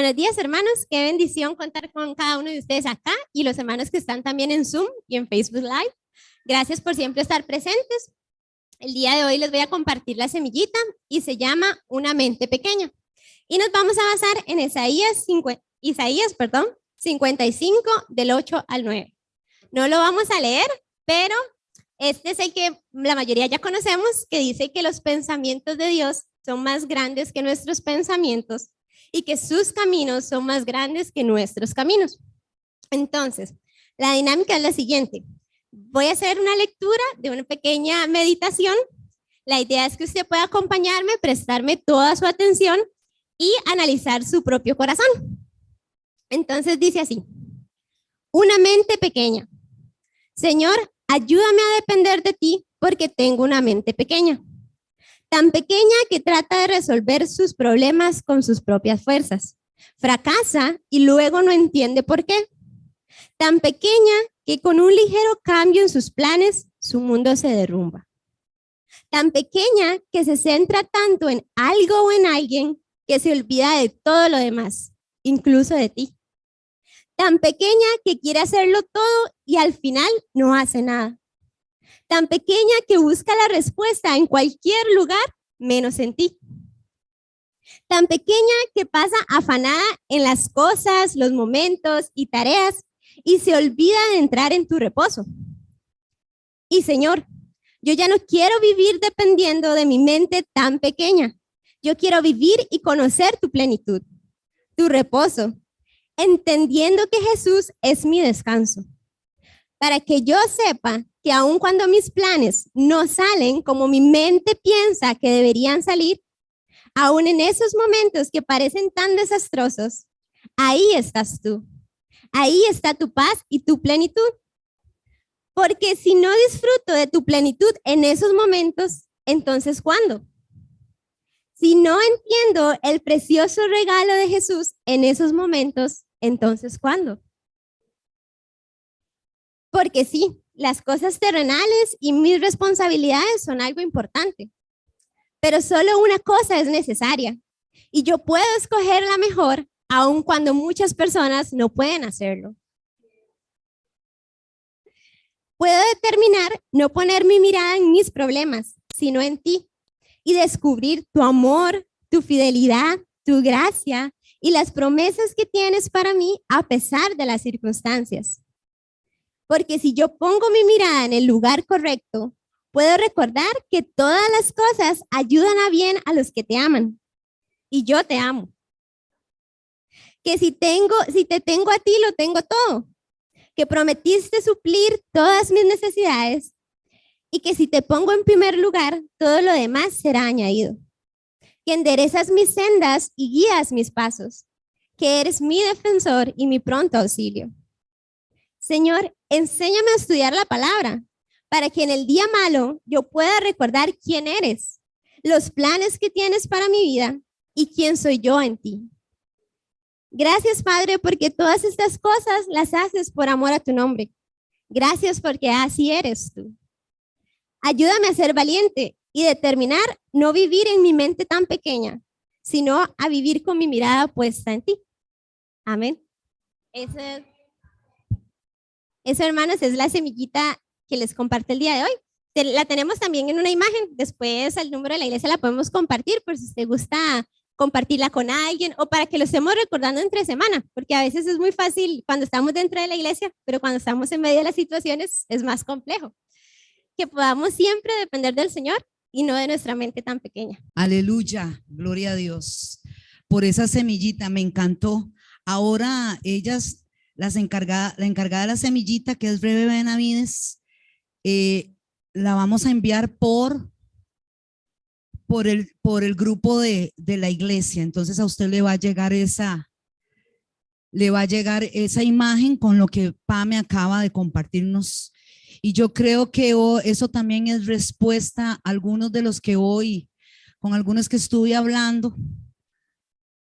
Buenos días, hermanos. Qué bendición contar con cada uno de ustedes acá y los hermanos que están también en Zoom y en Facebook Live. Gracias por siempre estar presentes. El día de hoy les voy a compartir la semillita y se llama Una mente pequeña. Y nos vamos a basar en Isaías 55 del 8 al 9. No lo vamos a leer, pero este es el que la mayoría ya conocemos, que dice que los pensamientos de Dios son más grandes que nuestros pensamientos y que sus caminos son más grandes que nuestros caminos. Entonces, la dinámica es la siguiente. Voy a hacer una lectura de una pequeña meditación. La idea es que usted pueda acompañarme, prestarme toda su atención y analizar su propio corazón. Entonces dice así: una mente pequeña. Señor, ayúdame a depender de ti porque tengo una mente pequeña. Tan pequeña que trata de resolver sus problemas con sus propias fuerzas. Fracasa y luego no entiende por qué. Tan pequeña que con un ligero cambio en sus planes, su mundo se derrumba. Tan pequeña que se centra tanto en algo o en alguien que se olvida de todo lo demás, incluso de ti. Tan pequeña que quiere hacerlo todo y al final no hace nada. Tan pequeña que busca la respuesta en cualquier lugar, menos en ti. Tan pequeña que pasa afanada en las cosas, los momentos y tareas y se olvida de entrar en tu reposo. Y Señor, yo ya no quiero vivir dependiendo de mi mente tan pequeña. Yo quiero vivir y conocer tu plenitud, tu reposo, entendiendo que Jesús es mi descanso. Para que yo sepa que aun cuando mis planes no salen como mi mente piensa que deberían salir, aun en esos momentos que parecen tan desastrosos, ahí estás tú. Ahí está tu paz y tu plenitud. Porque si no disfruto de tu plenitud en esos momentos, entonces ¿cuándo? Si no entiendo el precioso regalo de Jesús en esos momentos, entonces ¿cuándo? Porque sí, las cosas terrenales y mis responsabilidades son algo importante, pero solo una cosa es necesaria y yo puedo escoger la mejor aun cuando muchas personas no pueden hacerlo. Puedo determinar no poner mi mirada en mis problemas, sino en ti y descubrir tu amor, tu fidelidad, tu gracia y las promesas que tienes para mí a pesar de las circunstancias. Porque si yo pongo mi mirada en el lugar correcto, puedo recordar que todas las cosas ayudan a bien a los que te aman. Y yo te amo. Que si te tengo a ti, lo tengo todo. Que prometiste suplir todas mis necesidades. Y que si te pongo en primer lugar, todo lo demás será añadido. Que enderezas mis sendas y guías mis pasos. Que eres mi defensor y mi pronto auxilio. Señor, enséñame a estudiar la palabra para que en el día malo yo pueda recordar quién eres, los planes que tienes para mi vida y quién soy yo en ti. Gracias, Padre, porque todas estas cosas las haces por amor a tu nombre. Gracias porque así eres tú. Ayúdame a ser valiente y determinar no vivir en mi mente tan pequeña, sino a vivir con mi mirada puesta en ti. Amén. Eso, hermanos, es la semillita que les comparto el día de hoy. La tenemos también en una imagen. Después al número de la iglesia la podemos compartir por si usted gusta compartirla con alguien o para que lo estemos recordando entre semana, porque a veces es muy fácil cuando estamos dentro de la iglesia, pero cuando estamos en medio de las situaciones es más complejo. Que podamos siempre depender del Señor y no de nuestra mente tan pequeña. Aleluya, gloria a Dios por esa semillita, me encantó. Ahora ellas... la encargada de la semillita, que es Rebe Benavides, la vamos a enviar por el grupo de la iglesia. Entonces a usted le va a llegar esa imagen con lo que Pame acaba de compartirnos. Y yo creo que eso también es respuesta a algunos de los que hoy, con algunos que estuve hablando,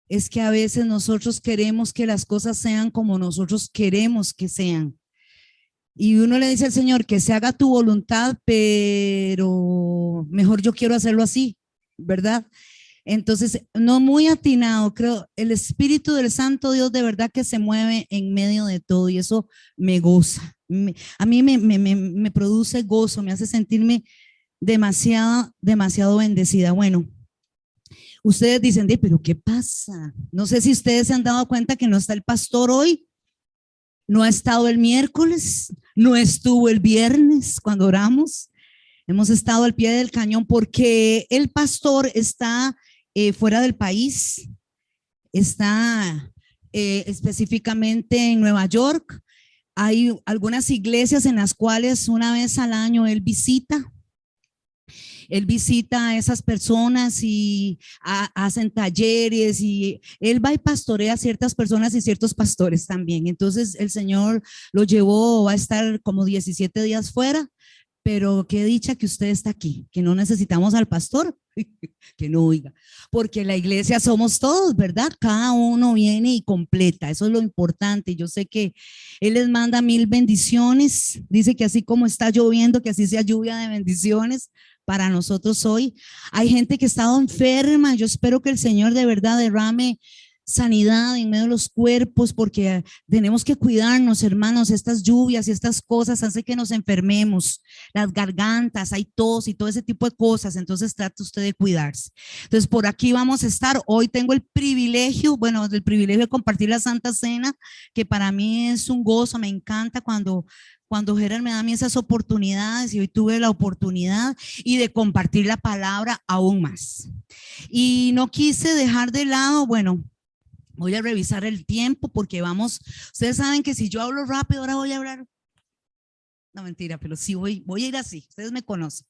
es que a veces nosotros queremos que las cosas sean como nosotros queremos que sean. Y uno le dice al Señor que se haga tu voluntad, pero mejor yo quiero hacerlo así, ¿verdad? Entonces, no muy atinado, creo, el Espíritu del Santo Dios de verdad que se mueve en medio de todo y eso me goza. A mí me produce gozo, me hace sentirme demasiado bendecida. Bueno, ustedes dicen, pero ¿qué pasa? No sé si ustedes se han dado cuenta que no está el pastor hoy, no ha estado el miércoles, no estuvo el viernes cuando oramos. Hemos estado al pie del cañón porque el pastor está fuera del país, está específicamente en Nueva York. Hay algunas iglesias en las cuales una vez al año él visita a esas personas y hacen talleres y él va y pastorea a ciertas personas y ciertos pastores también. Entonces el Señor lo llevó, va a estar como 17 días fuera. Pero qué dicha que usted está aquí, que no necesitamos al pastor, que no oiga, porque la iglesia somos todos, ¿verdad? Cada uno viene y completa, eso es lo importante. Yo sé que Él les manda 1000 bendiciones, dice que así como está lloviendo, que así sea lluvia de bendiciones para nosotros hoy. Hay gente que ha estado enferma, yo espero que el Señor de verdad derrame sanidad en medio de los cuerpos, porque tenemos que cuidarnos, hermanos. Estas lluvias y estas cosas hacen que nos enfermemos, las gargantas, hay tos y todo ese tipo de cosas, entonces trate usted de cuidarse. Entonces por aquí vamos a estar. Hoy tengo el privilegio de compartir la Santa Cena, que para mí es un gozo, me encanta cuando Gerard me da a mí esas oportunidades, y hoy tuve la oportunidad y de compartir la palabra aún más. Y no quise dejar de lado, bueno, voy a revisar el tiempo porque ustedes saben que si yo hablo rápido, ahora voy a hablar, no mentira, pero sí voy a ir así, ustedes me conocen.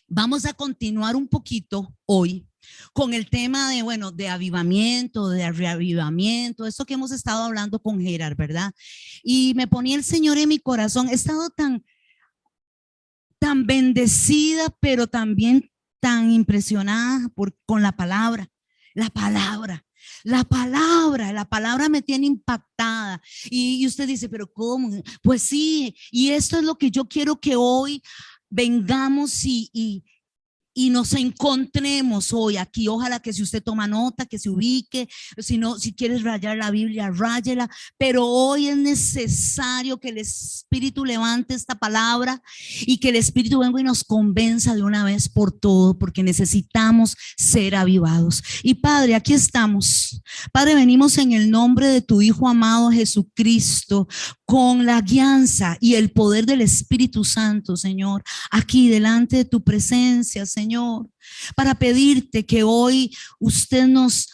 Vamos a continuar un poquito hoy con el tema de avivamiento, de reavivamiento, esto que hemos estado hablando con Gerard, ¿verdad? Y me ponía el Señor en mi corazón, he estado tan bendecida, pero también tan impresionada con la palabra. La palabra me tiene impactada. Y usted dice, pero ¿cómo? Pues sí, y esto es lo que yo quiero que hoy vengamos y nos encontremos hoy aquí. Ojalá que si usted toma nota, que se ubique, si quieres rayar la Biblia, ráyela, pero hoy es necesario que el Espíritu levante esta palabra y que el Espíritu venga y nos convenza de una vez por todo, porque necesitamos ser avivados. Y Padre, aquí estamos. Padre, venimos en el nombre de tu Hijo amado Jesucristo, con la guianza y el poder del Espíritu Santo, Señor, aquí delante de tu presencia, Señor, para pedirte que hoy usted nos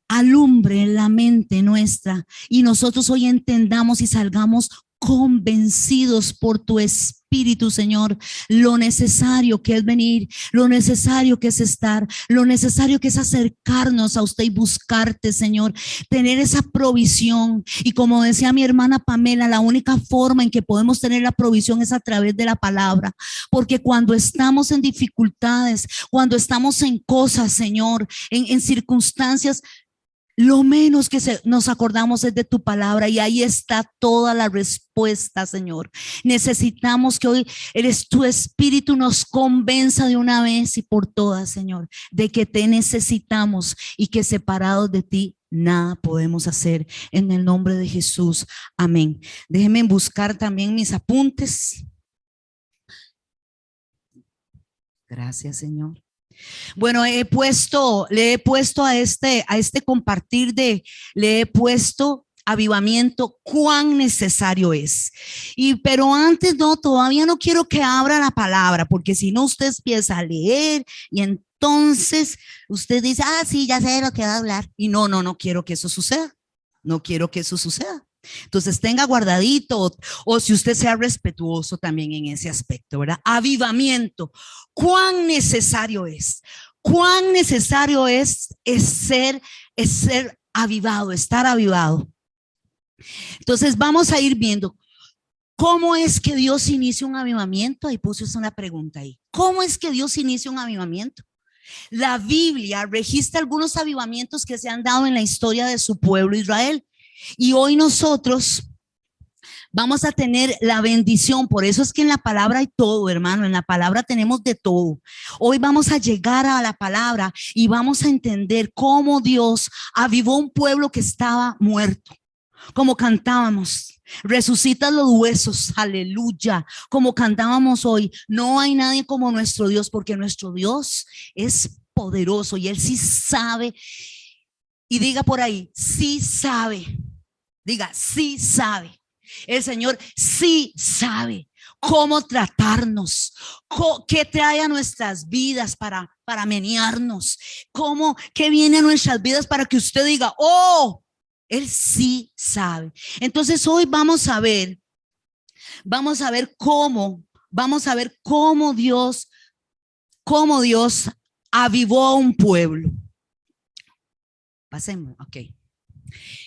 alumbre en la mente nuestra y nosotros hoy entendamos y salgamos convencidos por tu Espíritu, Señor, lo necesario que es venir, lo necesario que es estar, lo necesario que es acercarnos a usted y buscarte, Señor, tener esa provisión. Y como decía mi hermana Pamela, la única forma en que podemos tener la provisión es a través de la palabra, porque cuando estamos en dificultades, cuando estamos en cosas, Señor, en circunstancias, lo menos que nos acordamos es de tu palabra, y ahí está toda la respuesta, Señor. Necesitamos que hoy tu Espíritu nos convenza de una vez y por todas, Señor, de que te necesitamos y que separados de ti nada podemos hacer. En el nombre de Jesús, amén. Déjenme buscar también mis apuntes. Gracias, Señor. Bueno, le he puesto a este compartir le he puesto avivamiento, cuán necesario es. Pero antes todavía no quiero que abra la palabra, porque si no usted empieza a leer y entonces usted dice, sí, ya sé lo que va a hablar. Y no quiero que eso suceda. No quiero que eso suceda. Entonces tenga guardadito, o si usted sea respetuoso también en ese aspecto, ¿verdad? Avivamiento, cuán necesario es ser avivado, estar avivado. Entonces vamos a ir viendo cómo es que Dios inicia un avivamiento. Ahí puse una pregunta ahí. ¿Cómo es que Dios inicia un avivamiento? La Biblia registra algunos avivamientos que se han dado en la historia de su pueblo Israel. Y hoy nosotros Vamos a tener la bendición. Por eso es que en la palabra hay todo, hermano. En la palabra tenemos de todo. Hoy vamos a llegar a la palabra y vamos a entender cómo Dios avivó un pueblo que estaba muerto. Como cantábamos, resucitas los huesos, aleluya. Como cantábamos hoy, no hay nadie como nuestro Dios, porque nuestro Dios es poderoso y Él sí sabe. Y diga por ahí, sí sabe. Diga, sí sabe. El Señor sí sabe cómo tratarnos, qué trae a nuestras vidas para menearnos, qué viene a nuestras vidas para que usted diga, oh, Él sí sabe. Entonces hoy vamos a ver cómo Dios avivó a un pueblo. Pasemos, ok.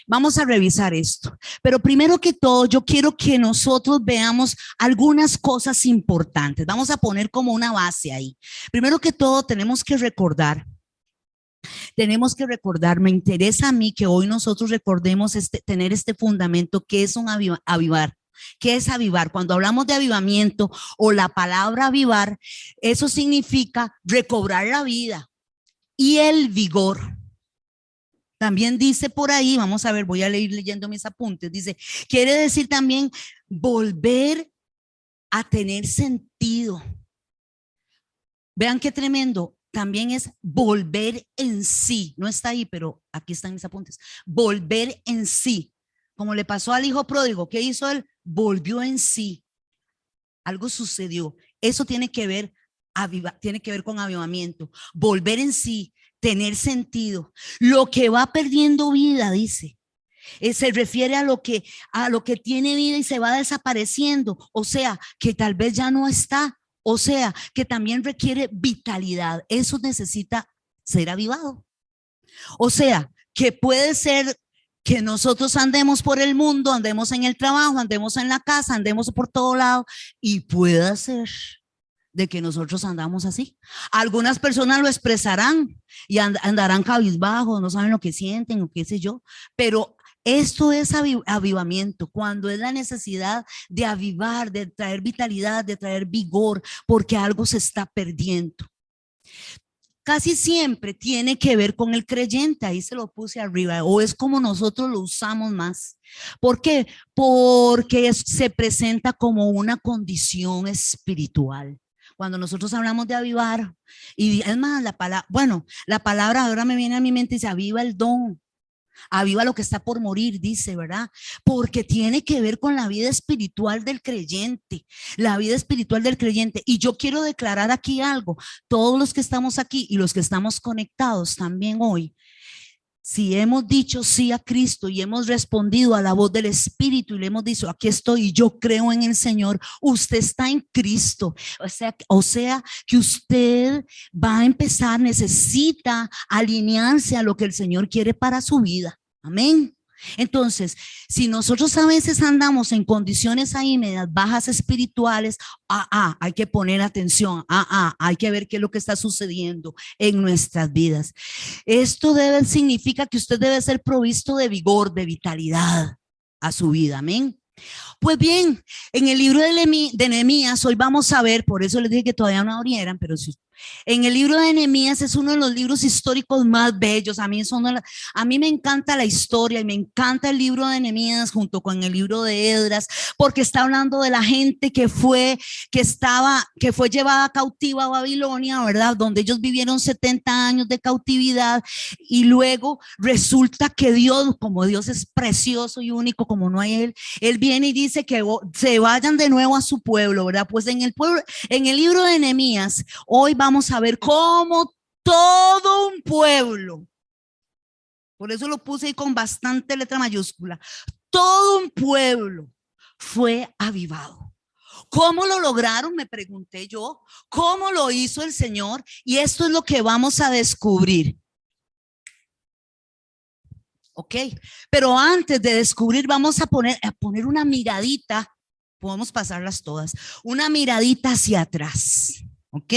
Vamos a revisar esto, pero primero que todo yo quiero que nosotros veamos algunas cosas importantes. Vamos a poner como una base ahí. Primero que todo tenemos que recordar, me interesa a mí que hoy nosotros recordemos tener este fundamento que es un avivar. ¿Qué es avivar? Cuando hablamos de avivamiento o la palabra avivar, eso significa recobrar la vida y el vigor. También dice por ahí, vamos a ver, voy a ir leyendo mis apuntes, dice, quiere decir también volver a tener sentido. Vean qué tremendo, también es volver en sí, no está ahí, pero aquí están mis apuntes, volver en sí, como le pasó al hijo pródigo, ¿qué hizo él? Volvió en sí, algo sucedió, eso tiene que ver con avivamiento, volver en sí, tener sentido. Lo que va perdiendo vida, dice, se refiere a lo que tiene vida y se va desapareciendo, o sea, que tal vez ya no está, o sea, que también requiere vitalidad. Eso necesita ser avivado. O sea, que puede ser que nosotros andemos por el mundo, andemos en el trabajo, andemos en la casa, andemos por todo lado y pueda ser de que nosotros andamos así. Algunas personas lo expresarán y andarán cabizbajos, no saben lo que sienten o qué sé yo, pero esto es avivamiento, cuando es la necesidad de avivar, de traer vitalidad, de traer vigor, porque algo se está perdiendo. Casi siempre tiene que ver con el creyente, ahí se lo puse arriba, o es como nosotros lo usamos más. ¿Por qué? Porque se presenta como una condición espiritual. Cuando nosotros hablamos de avivar, y es más, la palabra ahora me viene a mi mente y dice, aviva el don, aviva lo que está por morir, dice, ¿verdad? Porque tiene que ver con la vida espiritual del creyente, la vida espiritual del creyente. Y yo quiero declarar aquí algo, todos los que estamos aquí y los que estamos conectados también hoy, si hemos dicho sí a Cristo y hemos respondido a la voz del Espíritu y le hemos dicho, aquí estoy y yo creo en el Señor, usted está en Cristo. O sea que usted va a empezar, necesita alinearse a lo que el Señor quiere para su vida. Amén. Entonces, si nosotros a veces andamos en condiciones ahí medias bajas espirituales, hay que poner atención, hay que ver qué es lo que está sucediendo en nuestras vidas. Esto significa que usted debe ser provisto de vigor, de vitalidad a su vida, amén. Pues bien, en el libro de Nehemías, hoy vamos a ver, por eso les dije que todavía no abrieran, pero si en el libro de Nehemías es uno de los libros históricos más bellos. A mí me encanta la historia y me encanta el libro de Nehemías junto con el libro de Esdras, porque está hablando de la gente que fue llevada cautiva a Babilonia, ¿verdad? Donde ellos vivieron 70 años de cautividad y luego resulta que Dios, como Dios es precioso y único como no hay él viene y dice que se vayan de nuevo a su pueblo, ¿verdad? Pues en el libro de Nehemías, hoy vamos a ver cómo todo un pueblo, por eso lo puse ahí con bastante letra mayúscula, todo un pueblo fue avivado. ¿Cómo lo lograron? Me pregunté yo. ¿Cómo lo hizo el Señor? Y esto es lo que vamos a descubrir. Ok, pero antes de descubrir vamos a poner una miradita, podemos pasarlas todas, una miradita hacia atrás. ¿Ok?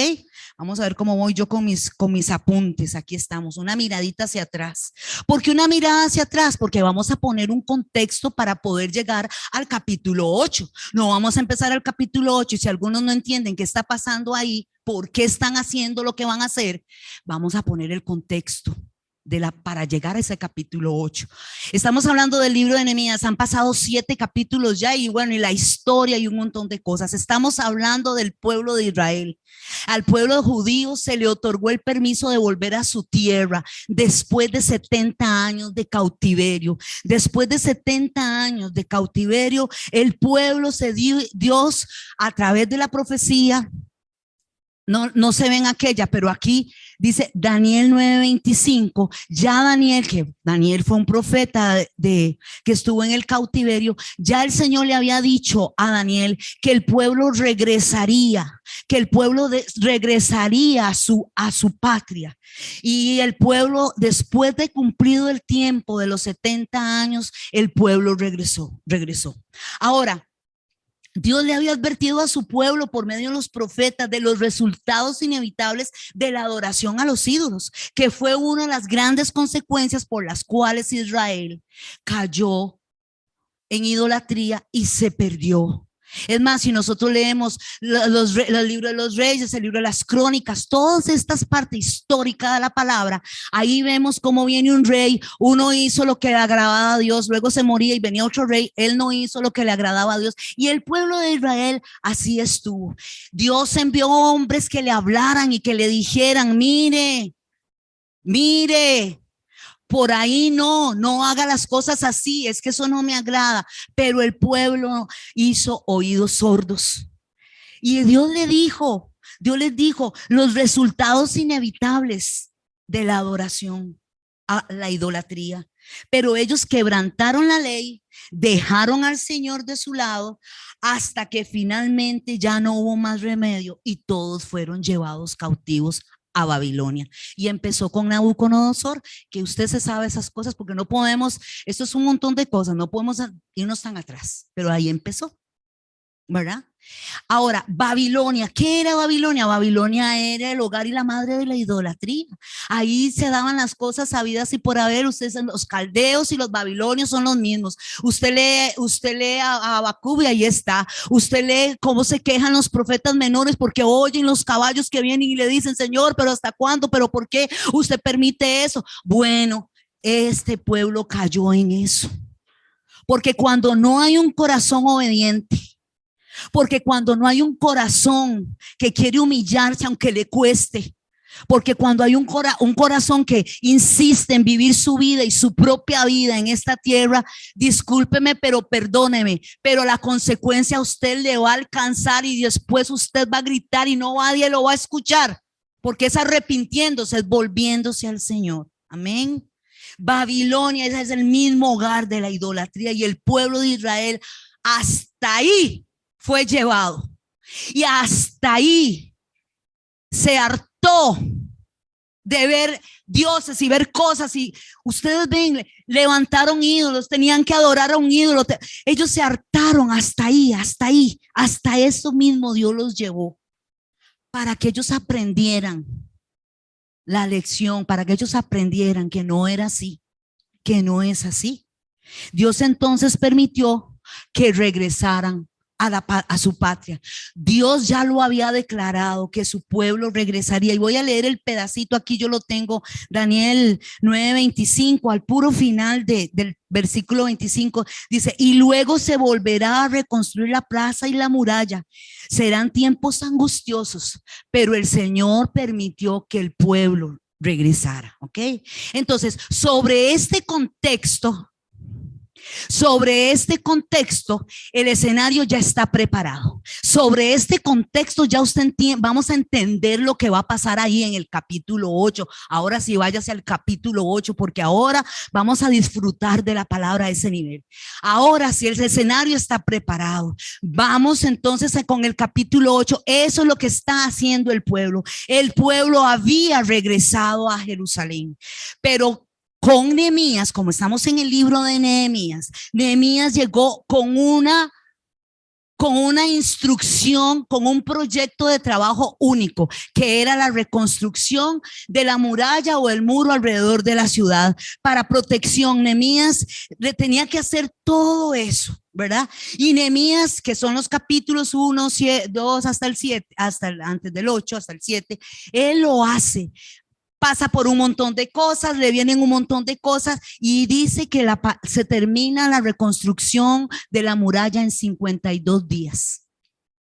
Vamos a ver cómo voy yo con mis apuntes. Aquí estamos, una miradita hacia atrás. ¿Por qué una mirada hacia atrás? Porque vamos a poner un contexto para poder llegar al capítulo 8. No vamos a empezar al capítulo 8 y si algunos no entienden qué está pasando ahí, por qué están haciendo lo que van a hacer, vamos a poner el contexto para llegar a ese capítulo 8. Estamos hablando del libro de Nehemías, han pasado 7 capítulos ya y bueno, y la historia y un montón de cosas. Estamos hablando del pueblo de Israel. Al pueblo judío se le otorgó el permiso de volver a su tierra después de 70 años de cautiverio. Después de 70 años de cautiverio, el pueblo se dio, Dios a través de la profecía, no se ven aquella, pero aquí dice Daniel 9:25, ya Daniel, que Daniel fue un profeta que estuvo en el cautiverio, ya el Señor le había dicho a Daniel que el pueblo regresaría, regresaría a su patria. Y el pueblo, después de cumplido el tiempo de los 70 años, el pueblo regresó. Ahora, Dios le había advertido a su pueblo por medio de los profetas de los resultados inevitables de la adoración a los ídolos, que fue una de las grandes consecuencias por las cuales Israel cayó en idolatría y se perdió. Es más, si nosotros leemos los libros de los reyes, el libro de las crónicas, todas estas partes históricas de la palabra, ahí vemos cómo viene un rey, uno hizo lo que le agradaba a Dios, luego se moría y venía otro rey, él no hizo lo que le agradaba a Dios, y el pueblo de Israel así estuvo. Dios envió hombres que le hablaran y que le dijeran, mire, por ahí no haga las cosas así, es que eso no me agrada. Pero el pueblo hizo oídos sordos. Y Dios les dijo los resultados inevitables de la adoración a la idolatría. Pero ellos quebrantaron la ley, dejaron al Señor de su lado, hasta que finalmente ya no hubo más remedio y todos fueron llevados cautivos a Babilonia. Y empezó con Nabucodonosor, que usted se sabe esas cosas porque no podemos, esto es un montón de cosas, no podemos irnos tan atrás, pero ahí empezó, ¿verdad? Ahora, Babilonia, ¿qué era Babilonia? Babilonia era el hogar y la madre de la idolatría. Ahí se daban las cosas sabidas y por haber. Ustedes, los caldeos y los babilonios son los mismos. Usted lee a Habacuc y ahí está. Usted lee cómo se quejan los profetas menores porque oyen los caballos que vienen y le dicen, Señor, pero ¿hasta cuándo? ¿Pero por qué usted permite eso? Bueno, este pueblo cayó en eso. Porque cuando no hay un corazón obediente, porque cuando no hay un corazón que quiere humillarse aunque le cueste, porque cuando hay un corazón que insiste en vivir su vida y su propia vida en esta tierra, discúlpeme, pero perdóneme, pero la consecuencia a usted le va a alcanzar y después usted va a gritar y no nadie lo va a escuchar, porque es arrepintiéndose, es volviéndose al Señor. Amén. Babilonia, ese es el mismo hogar de la idolatría y el pueblo de Israel hasta ahí fue llevado y hasta ahí se hartó de ver dioses y ver cosas. Y ustedes ven, levantaron ídolos, tenían que adorar a un ídolo. Ellos se hartaron hasta eso mismo Dios los llevó para que ellos aprendieran la lección, para que ellos aprendieran que no era así, que no es así. Dios entonces permitió que regresaran a su patria. Dios ya lo había declarado que su pueblo regresaría, y voy a leer el pedacito aquí, yo lo tengo, Daniel 9:25, al puro final del versículo 25, dice, y luego se volverá a reconstruir la plaza y la muralla. Serán tiempos angustiosos, pero el Señor permitió que el pueblo regresara. ¿Ok? Entonces, sobre este contexto, el escenario ya está preparado. Sobre este contexto ya usted entiende, vamos a entender lo que va a pasar ahí en el capítulo 8. Ahora sí, váyase al capítulo 8, porque ahora vamos a disfrutar de la palabra a ese nivel. Ahora sí, el escenario está preparado. Vamos entonces con el capítulo 8. Eso es lo que está haciendo el pueblo. El pueblo había regresado a Jerusalén, pero con Nehemías, como estamos en el libro de Nehemías, Nehemías llegó con una con una instrucción, con un proyecto de trabajo único, que era la reconstrucción de la muralla o el muro alrededor de la ciudad para protección. Nehemías le tenía que hacer todo eso, ¿verdad? Y Nehemías, que son los capítulos 1, 2 hasta el 7, antes del 8 hasta el 7, él lo hace. Pasa por un montón de cosas, le vienen un montón de cosas y dice que se termina la reconstrucción de la muralla en 52 días.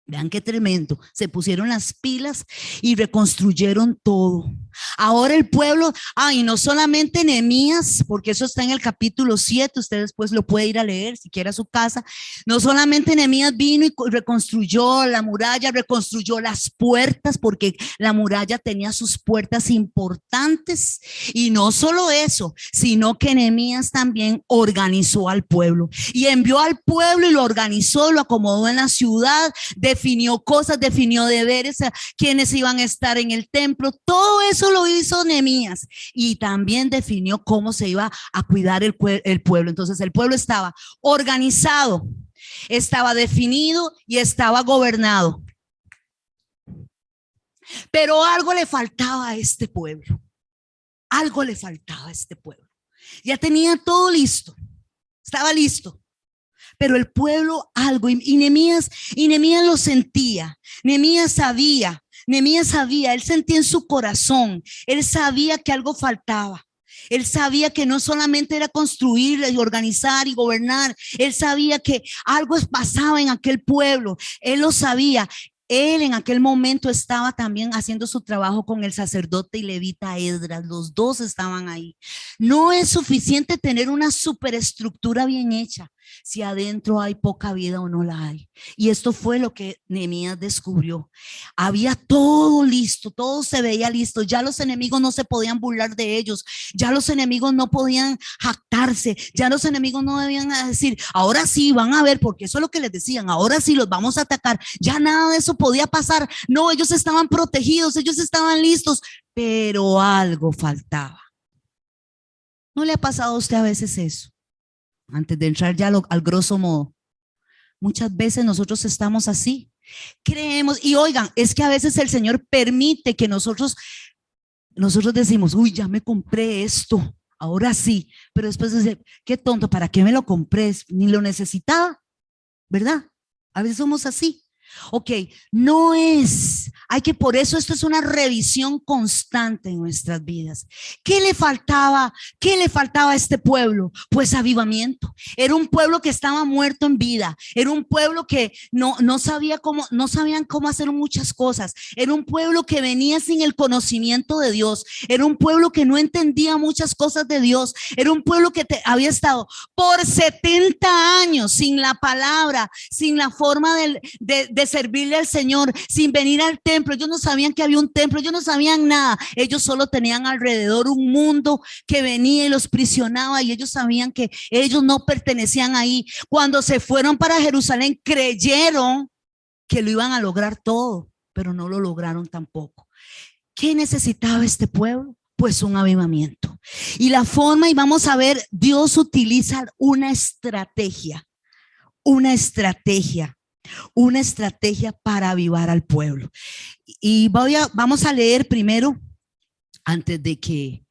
Vean qué tremendo, se pusieron las pilas y reconstruyeron todo. Ahora el pueblo, y no solamente Nehemías, porque eso está en el capítulo 7, usted después lo puede ir a leer si quiere a su casa. No solamente Nehemías vino y reconstruyó la muralla, reconstruyó las puertas, porque la muralla tenía sus puertas importantes. Y no solo eso, sino que Nehemías también organizó al pueblo y envió al pueblo y lo organizó, lo acomodó en la ciudad, definió cosas, definió deberes, quiénes iban a estar en el templo. Todo eso lo hizo Nehemías y también definió cómo se iba a cuidar el pueblo. Entonces el pueblo estaba organizado, estaba definido y estaba gobernado. Pero algo le faltaba a este pueblo. Algo le faltaba a este pueblo. Ya tenía todo listo, estaba listo. Pero el pueblo algo, y Nehemías lo sentía, Nehemías sabía, él sentía en su corazón, él sabía que algo faltaba. Él sabía que no solamente era construir y organizar y gobernar, él sabía que algo pasaba en aquel pueblo, él lo sabía. Él en aquel momento estaba también haciendo su trabajo con el sacerdote y levita Esdras, los dos estaban ahí. No es suficiente tener una superestructura bien hecha si adentro hay poca vida o no la hay. Y esto fue lo que Nehemías descubrió. Había todo listo, todo se veía listo. Ya los enemigos no se podían burlar de ellos, ya los enemigos no podían jactarse, ya los enemigos no debían decir, ahora sí van a ver, porque eso es lo que les decían, ahora sí los vamos a atacar. Ya nada de eso podía pasar. No, ellos estaban protegidos, ellos estaban listos, pero algo faltaba. ¿No le ha pasado a usted a veces eso? Antes de entrar ya al grosso modo, muchas veces nosotros estamos así, creemos, y oigan, es que a veces el Señor permite que nosotros decimos, uy, ya me compré esto, ahora sí, pero después dice, qué tonto, ¿para qué me lo compré? Ni lo necesitaba, ¿verdad? A veces somos así. Ok, no es, por eso esto es una revisión constante en nuestras vidas. ¿Qué le faltaba? ¿Qué le faltaba a este pueblo? Pues avivamiento. Era un pueblo que estaba muerto en vida. Era un pueblo que no sabían cómo hacer muchas cosas. Era un pueblo que venía sin el conocimiento de Dios. Era un pueblo que no entendía muchas cosas de Dios. Era un pueblo que había estado por 70 años sin la palabra, sin la forma de servirle al Señor, sin venir al templo. Ellos no sabían que había un templo, ellos no sabían nada. Ellos solo tenían alrededor un mundo que venía y los prisionaba, y ellos sabían que ellos no pertenecían ahí. Cuando se fueron para Jerusalén, creyeron que lo iban a lograr todo, pero no lo lograron tampoco. ¿Qué necesitaba este pueblo? Pues un avivamiento. Y la forma, y vamos a ver, Dios utiliza una estrategia para avivar al pueblo. Y vamos a leer primero, antes de que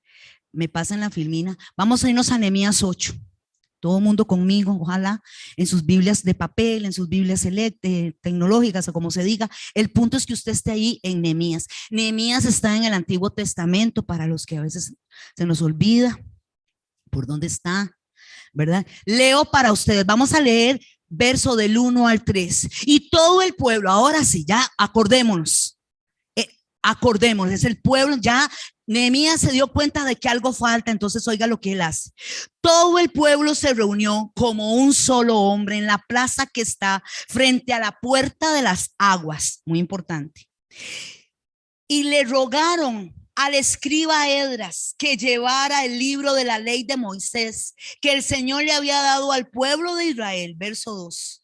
me pasen la filmina, vamos a irnos a Nehemías 8. Todo el mundo conmigo, ojalá, en sus Biblias de papel, en sus Biblias tecnológicas o como se diga. El punto es que usted esté ahí en Nehemías. Nehemías está en el Antiguo Testamento, para los que a veces se nos olvida por dónde está, ¿verdad? Leo para ustedes, vamos a leer verso del 1 al 3. Y todo el pueblo, ahora sí, ya acordémonos, es el pueblo, ya Nehemías se dio cuenta de que algo falta, entonces oiga lo que él hace. Todo el pueblo se reunió como un solo hombre en la plaza que está frente a la puerta de las aguas, muy importante. Y le rogaron al escriba Esdras que llevara el libro de la ley de Moisés que el Señor le había dado al pueblo de Israel. Verso 2.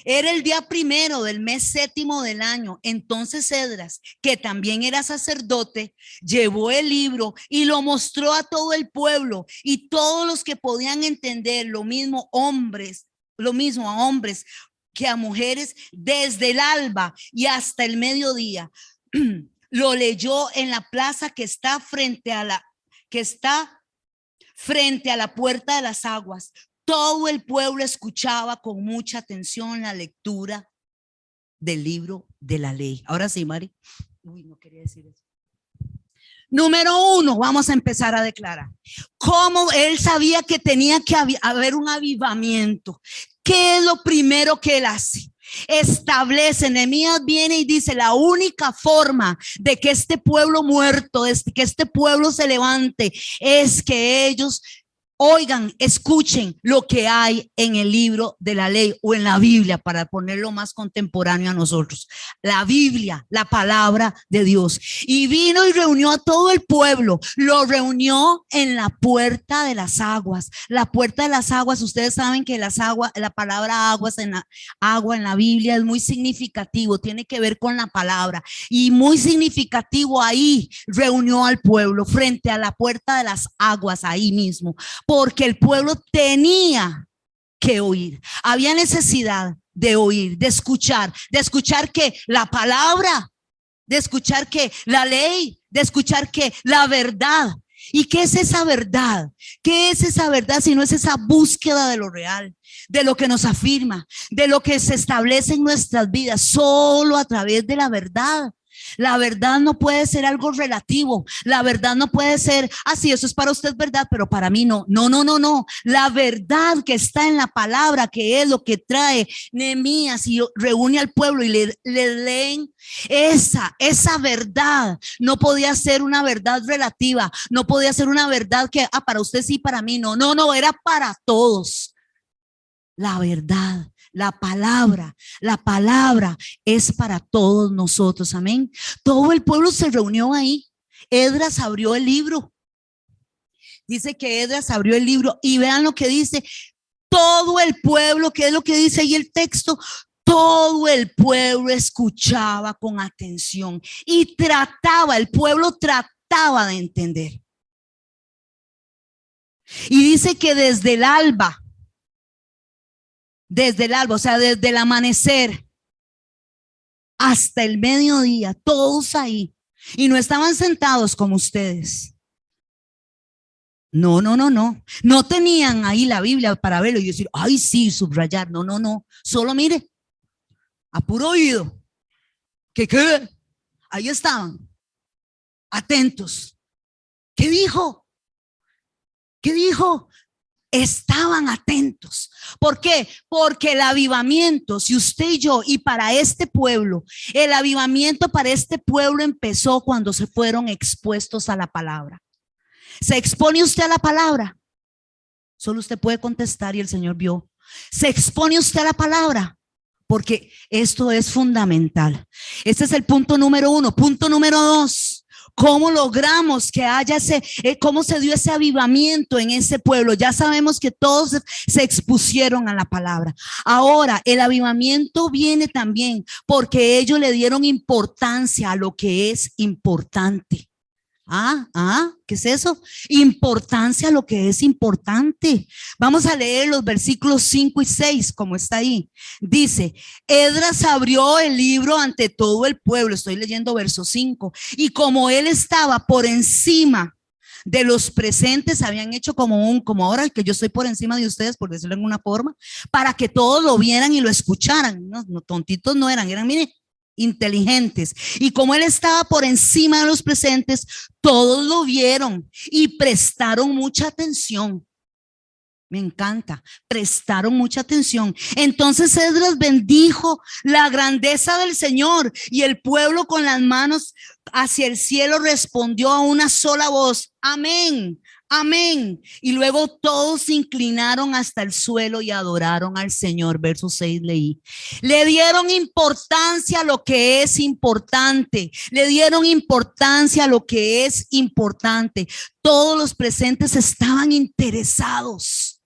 Era el día primero del mes séptimo del año. Entonces Esdras, que también era sacerdote, llevó el libro y lo mostró a todo el pueblo, y todos los que podían entender, lo mismo a hombres, que a mujeres desde el alba y hasta el mediodía. Lo leyó en la plaza que está frente a la puerta de las aguas. Todo el pueblo escuchaba con mucha atención la lectura del libro de la ley. Ahora sí, Mari. Uy, no quería decir eso. Número 1, vamos a empezar a declarar. Cómo él sabía que tenía que haber un avivamiento. ¿Qué es lo primero que él hace? Establece, Nehemías viene y dice, la única forma de que este pueblo muerto, de que este pueblo se levante, es que ellos oigan, escuchen lo que hay en el libro de la ley o en la Biblia, para ponerlo más contemporáneo a nosotros. La Biblia, la palabra de Dios. Y vino y reunió a todo el pueblo. Lo reunió en la puerta de las aguas. La puerta de las aguas, ustedes saben que las aguas, la palabra aguas en la Biblia es muy significativo, tiene que ver con la palabra. Y muy significativo, ahí reunió al pueblo frente a la puerta de las aguas, ahí mismo. Porque el pueblo tenía que oír. Había necesidad de oír, de escuchar que la palabra, de escuchar que la ley, de escuchar que la verdad. ¿Y qué es esa verdad? ¿Qué es esa verdad si no es esa búsqueda de lo real, de lo que nos afirma, de lo que se establece en nuestras vidas? Solo a través de la verdad. La verdad no puede ser algo relativo. La verdad no puede ser así, eso es para usted verdad, pero para mí no. No. La verdad que está en la palabra, que es lo que trae Nehemías y reúne al pueblo y le leen, esa verdad no podía ser una verdad relativa, no podía ser una verdad que para usted sí, para mí no, era para todos. La verdad, la palabra es para todos nosotros, amén. Todo el pueblo se reunió ahí. Esdras abrió el libro. Dice que Esdras abrió el libro y vean lo que dice. Todo el pueblo, ¿qué es lo que dice ahí el texto? Todo el pueblo escuchaba con atención y el pueblo trataba de entender. Y dice que desde el alba, o sea, desde el amanecer hasta el mediodía, todos ahí, y no estaban sentados como ustedes. No tenían ahí la Biblia para verlo y decir, ay sí, subrayar. No, solo mire, a puro oído, que ahí estaban, atentos. ¿Qué dijo? Estaban atentos. ¿Por qué? Porque el avivamiento, si usted y yo, y para este pueblo, el avivamiento para este pueblo empezó cuando se fueron expuestos a la palabra. ¿Se expone usted a la palabra? Solo usted puede contestar y el Señor vio. ¿Se expone usted a la palabra? Porque esto es fundamental. Este es el punto número 1. Punto número 2. ¿Cómo logramos que haya cómo se dio ese avivamiento en ese pueblo? Ya sabemos que todos se expusieron a la palabra. Ahora, el avivamiento viene también porque ellos le dieron importancia a lo que es importante. ¿Qué es eso? Importancia a lo que es importante. Vamos a leer los versículos 5 y 6, como está ahí. Dice, Esdras abrió el libro ante todo el pueblo. Estoy leyendo verso 5. Y como él estaba por encima de los presentes, habían hecho como ahora que yo estoy por encima de ustedes, por decirlo en una forma, para que todos lo vieran y lo escucharan. No tontitos no eran, mire, inteligentes. Y como él estaba por encima de los presentes, todos lo vieron y prestaron mucha atención. Me encanta, prestaron mucha atención. Entonces Esdras bendijo la grandeza del Señor y el pueblo con las manos hacia el cielo respondió a una sola voz, amén. Amén. Y luego todos se inclinaron hasta el suelo y adoraron al Señor. Verso 6 leí. Le dieron importancia a lo que es importante. Le dieron importancia a lo que es importante. Todos los presentes estaban interesados.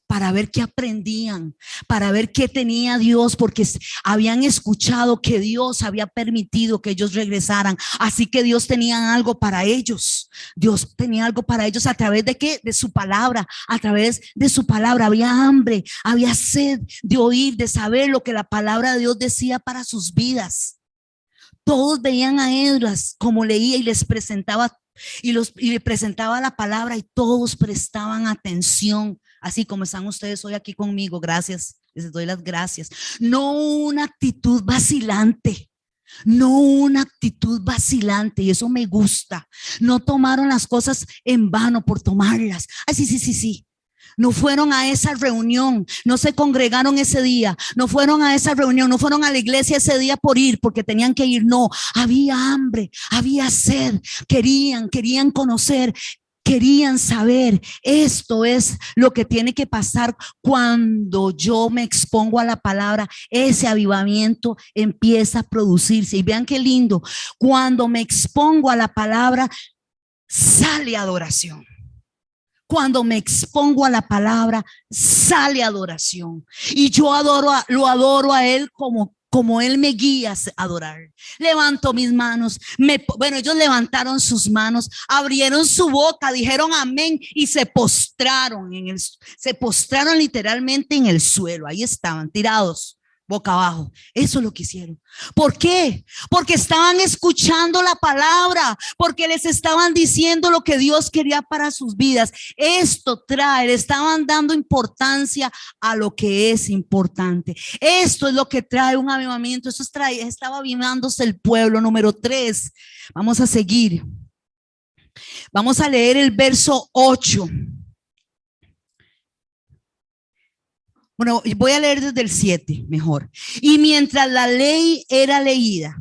para ver qué aprendían, para ver qué tenía Dios, porque habían escuchado que Dios había permitido que ellos regresaran. Así que Dios tenía algo para ellos. Dios tenía algo para ellos a través de qué? De su palabra. A través de su palabra había hambre, había sed de oír, de saber lo que la palabra de Dios decía para sus vidas. Todos veían a Esdras como leía y les presentaba y le presentaba la palabra, y todos prestaban atención, así como están ustedes hoy aquí conmigo. Gracias, les doy las gracias. No una actitud vacilante, no una actitud vacilante, y eso me gusta. No tomaron las cosas en vano por tomarlas. Ay, sí. No fueron a esa reunión, no se congregaron ese día, no fueron a esa reunión, no fueron a la iglesia ese día por ir, porque tenían que ir. No, había hambre, había sed, querían conocer, querían saber. Esto es lo que tiene que pasar cuando yo me expongo a la palabra. Ese avivamiento empieza a producirse. Y vean qué lindo, cuando me expongo a la palabra, sale adoración. Cuando me expongo a la palabra, sale adoración. Y yo lo adoro a Él como Él me guía a adorar. Levanto mis manos. Bueno, ellos levantaron sus manos, abrieron su boca, dijeron amén y se postraron literalmente en el suelo. Ahí estaban tirados, boca abajo. Eso es lo que hicieron. ¿Por qué? Porque estaban escuchando la palabra, porque les estaban diciendo lo que Dios quería para sus vidas. Esto le estaban dando importancia a lo que es importante. Esto es lo que trae un avivamiento. Estaba avivándose el pueblo. Número 3. Vamos a seguir. Vamos a leer el verso 8. Bueno, voy a leer desde el 7 mejor. Y mientras la ley era leída,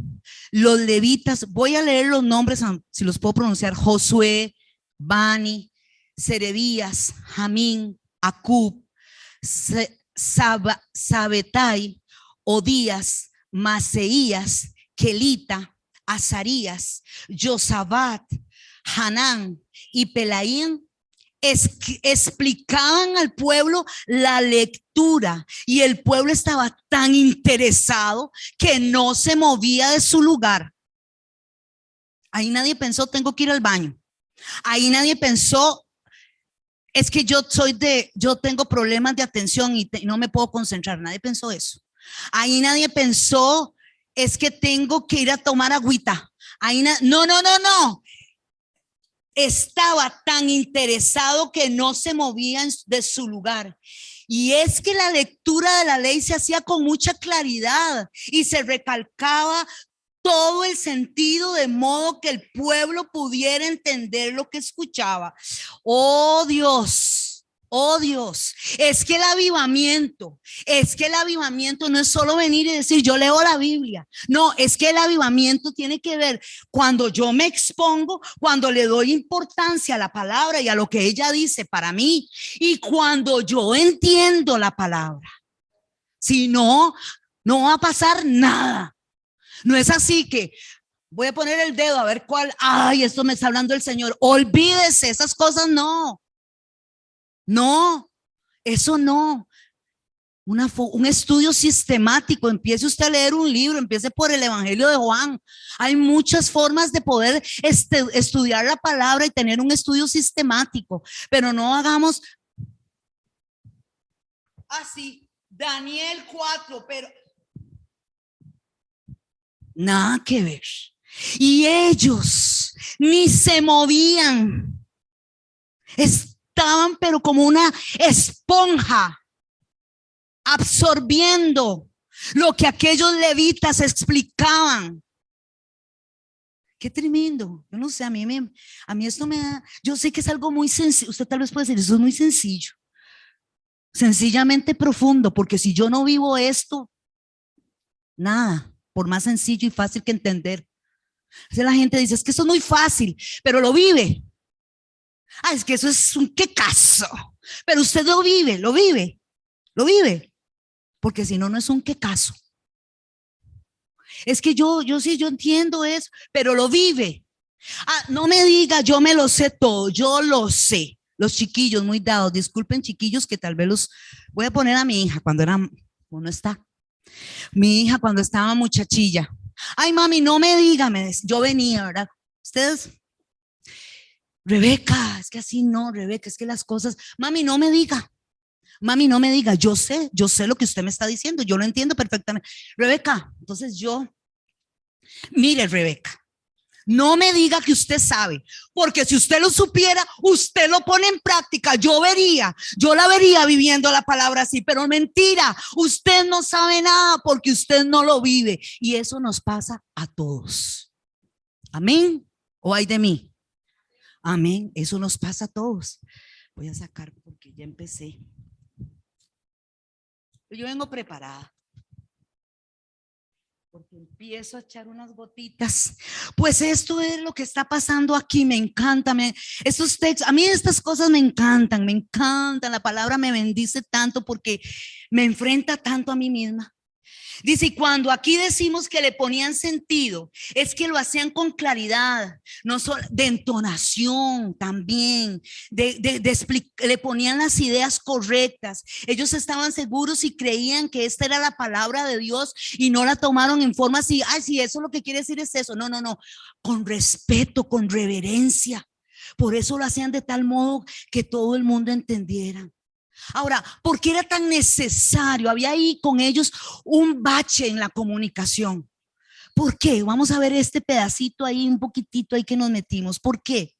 los levitas, voy a leer los nombres, si los puedo pronunciar: Josué, Bani, Serebías, Jamín, Acub, Sabetai, Odías, Maseías, Kelita, Azarías, Josabat, Hanán y Pelaín. Explicaban al pueblo la lectura, y el pueblo estaba tan interesado que no se movía de su lugar. Ahí nadie pensó, tengo que ir al baño. Ahí nadie pensó, es que yo tengo problemas de atención y no me puedo concentrar. Nadie pensó eso. Ahí nadie pensó, es que tengo que ir a tomar agüita. Ahí no. Estaba tan interesado que no se movía de su lugar. Y es que la lectura de la ley se hacía con mucha claridad y se recalcaba todo el sentido, de modo que el pueblo pudiera entender lo que escuchaba. Oh Dios, es que el avivamiento no es solo venir y decir yo leo la Biblia. No, es que el avivamiento tiene que ver cuando yo me expongo, cuando le doy importancia a la palabra y a lo que ella dice para mí, y cuando yo entiendo la palabra. Si no, no va a pasar nada. No es así que voy a poner el dedo a ver cuál, esto me está hablando el Señor. Olvídese, esas cosas no. No, eso no. Un estudio sistemático. Empiece usted a leer un libro, empiece por el Evangelio de Juan. Hay muchas formas de poder estudiar la palabra y tener un estudio sistemático, pero no hagamos así. Daniel 4, pero nada que ver. Y ellos ni se movían. Estaban pero como una esponja, absorbiendo lo que aquellos levitas explicaban. Qué tremendo. Yo no sé, a mí esto me da, yo sé que es algo muy sencillo. Usted tal vez puede decir, eso es muy sencillo, sencillamente profundo, porque si yo no vivo esto, nada, por más sencillo y fácil que entender. Entonces la gente dice, es que eso es muy fácil, pero lo vive. Es que eso es un qué caso, pero usted lo vive, porque si no, no es un qué caso. Es que yo entiendo eso, pero lo vive. No me diga, yo me lo sé todo, yo lo sé. los chiquillos muy dados, disculpen chiquillos que tal vez los voy a poner a mi hija cuando era, no está, mi hija cuando estaba muchachilla. Ay, mami, no me diga, yo venía, ¿verdad? Ustedes, Rebeca, es que así no, Rebeca, es que las cosas, mami, no me diga. Mami, no me diga, yo sé lo que usted me está diciendo, yo lo entiendo perfectamente. Rebeca, entonces mire, Rebeca, no me diga que usted sabe, porque si usted lo supiera, usted lo pone en práctica. Yo la vería viviendo la palabra así, pero mentira, usted no sabe nada porque usted no lo vive. Y eso nos pasa a todos. Amén. ¿O hay de mí? Amén. Eso nos pasa a todos. Voy a sacar porque ya empecé. Yo vengo preparada. Porque empiezo a echar unas gotitas. Pues esto es lo que está pasando aquí. Me encanta. Estos textos, a mí estas cosas me encantan. La palabra me bendice tanto porque me enfrenta tanto a mí misma. Dice, y cuando aquí decimos que le ponían sentido, es que lo hacían con claridad, no solo de entonación también, le ponían las ideas correctas. Ellos estaban seguros y creían que esta era la palabra de Dios y no la tomaron en forma así, ay, si eso lo que quiere decir es eso. No, con respeto, con reverencia. Por eso lo hacían de tal modo que todo el mundo entendiera. Ahora, ¿por qué era tan necesario? Había ahí con ellos un bache en la comunicación. ¿Por qué? Vamos a ver este pedacito ahí, un poquitito ahí que nos metimos. ¿Por qué?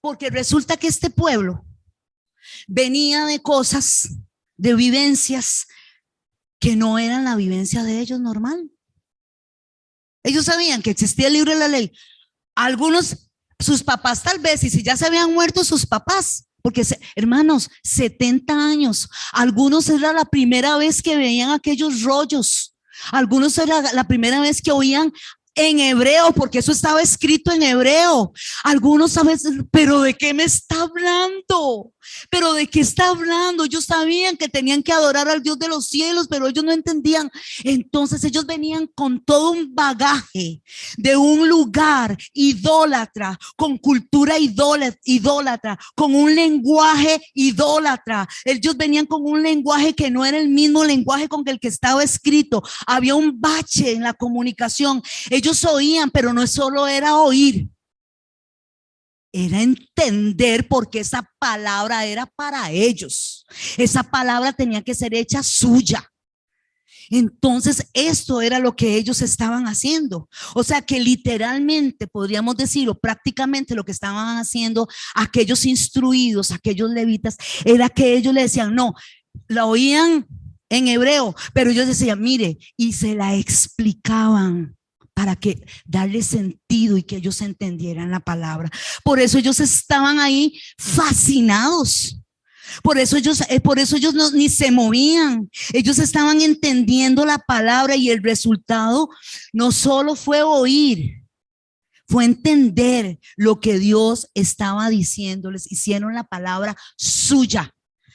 Porque resulta que este pueblo venía de cosas, de vivencias que no eran la vivencia de ellos normal. Ellos sabían que existía el libro de la ley. Algunos, sus papás tal vez, y si ya se habían muerto sus papás, porque hermanos, 70 años, algunos era la primera vez que veían aquellos rollos, algunos era la primera vez que oían en hebreo, porque eso estaba escrito en hebreo. Algunos a veces, pero ¿de qué me está hablando? ¿Pero de qué está hablando? Ellos sabían que tenían que adorar al Dios de los cielos, pero ellos no entendían. Entonces ellos venían con todo un bagaje de un lugar idólatra, con cultura idólatra, con un lenguaje idólatra. Ellos venían con un lenguaje que no era el mismo lenguaje con el que estaba escrito. Había un bache en la comunicación. Ellos oían, pero no solo era oír, era entender, porque esa palabra era para ellos. Esa palabra tenía que ser hecha suya. Entonces esto era lo que ellos estaban haciendo. O sea que literalmente podríamos decir, o prácticamente lo que estaban haciendo aquellos instruidos, aquellos levitas, era que ellos le decían, no, la oían en hebreo, pero ellos decían, mire, y se la explicaban para que darle sentido y que ellos entendieran la palabra. Por eso ellos estaban ahí fascinados. Por eso ellos ni se movían. Ellos estaban entendiendo la palabra, y el resultado no solo fue oír, fue entender lo que Dios estaba diciéndoles. Hicieron la palabra suya,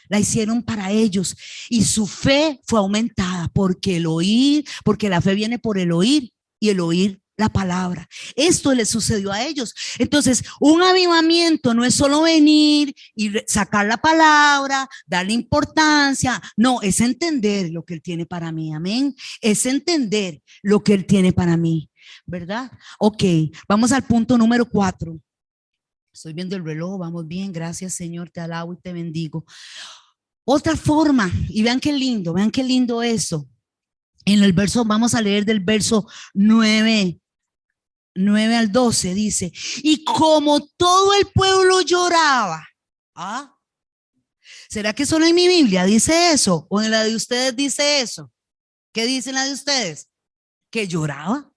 la hicieron para ellos, y su fe fue aumentada porque la fe viene por el oír, y el oír la palabra. Esto les sucedió a ellos. Entonces, un avivamiento no es solo venir y sacar la palabra, darle importancia. No, es entender lo que Él tiene para mí. Amén. Es entender lo que Él tiene para mí, ¿verdad? Ok, vamos al punto número 4. Estoy viendo el reloj, vamos bien. Gracias, Señor, te alabo y te bendigo. Otra forma, y vean qué lindo eso. En el verso, vamos a leer del verso 9 al 12, dice, y como todo el pueblo lloraba. ¿Será que solo en mi Biblia dice eso? ¿O en la de ustedes dice eso? ¿Qué dice la de ustedes? Que lloraba.